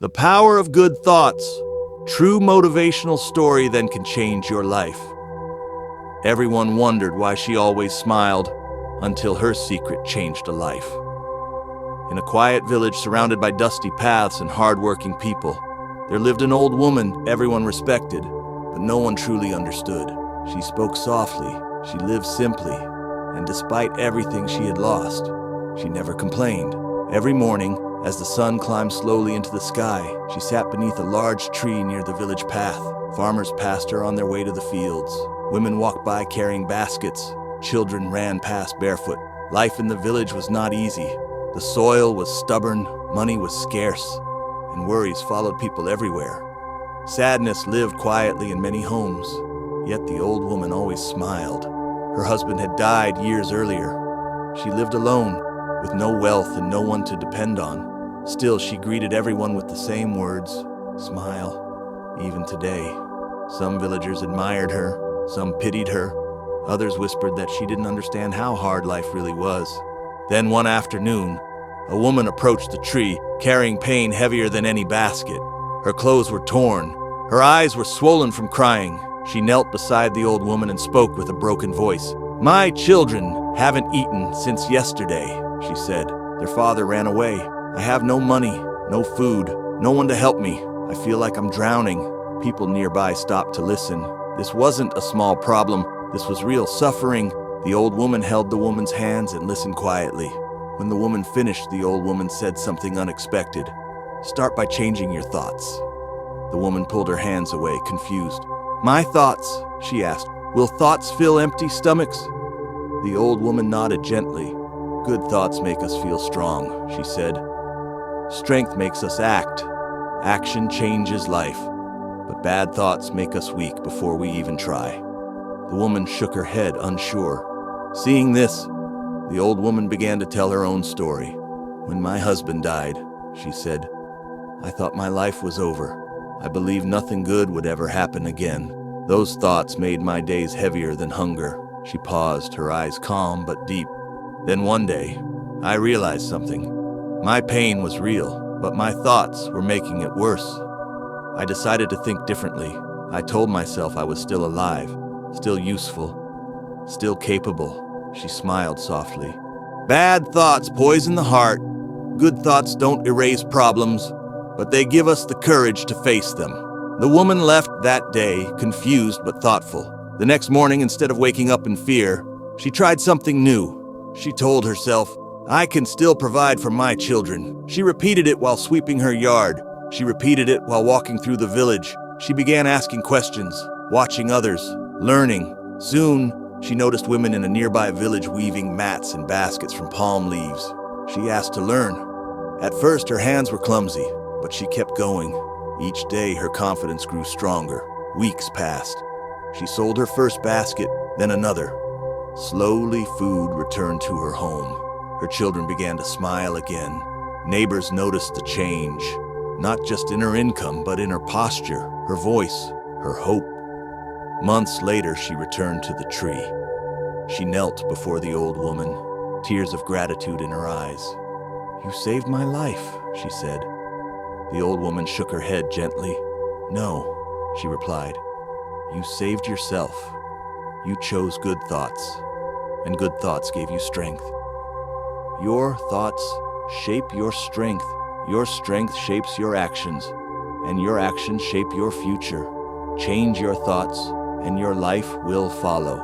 The power of good thoughts. True motivational story that can change your life. Everyone wondered why she always smiled until her secret changed a life. In a quiet village surrounded by dusty paths and hard-working people, there lived an old woman everyone respected, but no one truly understood. She spoke softly, she lived simply, and despite everything she had lost, she never complained. Every morning, as the sun climbed slowly into the sky, she sat beneath a large tree near the village path. Farmers passed her on their way to the fields. Women walked by carrying baskets. Children ran past barefoot. Life in the village was not easy. The soil was stubborn, money was scarce, and worries followed people everywhere. Sadness lived quietly in many homes, yet the old woman always smiled. Her husband had died years earlier. She lived alone, with no wealth and no one to depend on. Still, she greeted everyone with the same words, smile. Even today, some villagers admired her, some pitied her, others whispered that she didn't understand how hard life really was. Then one afternoon, a woman approached the tree, carrying pain heavier than any basket. Her clothes were torn, her eyes were swollen from crying. She knelt beside the old woman and spoke with a broken voice. "My children haven't eaten since yesterday," she said. "Their father ran away. I have no money, no food, no one to help me. I feel like I'm drowning." People nearby stopped to listen. This wasn't a small problem. This was real suffering. The old woman held the woman's hands and listened quietly. When the woman finished, the old woman said something unexpected. "Start by changing your thoughts." The woman pulled her hands away, confused. "My thoughts?" she asked. "Will thoughts fill empty stomachs?" The old woman nodded gently. "Good thoughts make us feel strong," she said. "Strength makes us act. Action changes life. But bad thoughts make us weak before we even try." The woman shook her head, unsure. Seeing this, the old woman began to tell her own story. "When my husband died," she said, "I thought my life was over. I believed nothing good would ever happen again. Those thoughts made my days heavier than hunger." She paused, her eyes calm but deep. "Then one day, I realized something. My pain was real, but my thoughts were making it worse. I decided to think differently. I told myself I was still alive, still useful, still capable." She smiled softly. "Bad thoughts poison the heart. Good thoughts don't erase problems, but they give us the courage to face them." The woman left that day, confused but thoughtful. The next morning, instead of waking up in fear, she tried something new. She told herself, "I can still provide for my children." She repeated it while sweeping her yard. She repeated it while walking through the village. She began asking questions, watching others, learning. Soon, she noticed women in a nearby village weaving mats and baskets from palm leaves. She asked to learn. At first, her hands were clumsy, but she kept going. Each day, her confidence grew stronger. Weeks passed. She sold her first basket, then another. Slowly, food returned to her home. Her children began to smile again. Neighbors noticed the change, not just in her income, but in her posture, her voice, her hope. Months later, she returned to the tree. She knelt before the old woman, tears of gratitude in her eyes. "You saved my life," she said. The old woman shook her head gently. "No," she replied. "You saved yourself. You chose good thoughts, and good thoughts gave you strength. Your thoughts shape your strength. Your strength shapes your actions, and your actions shape your future. Change your thoughts, and your life will follow."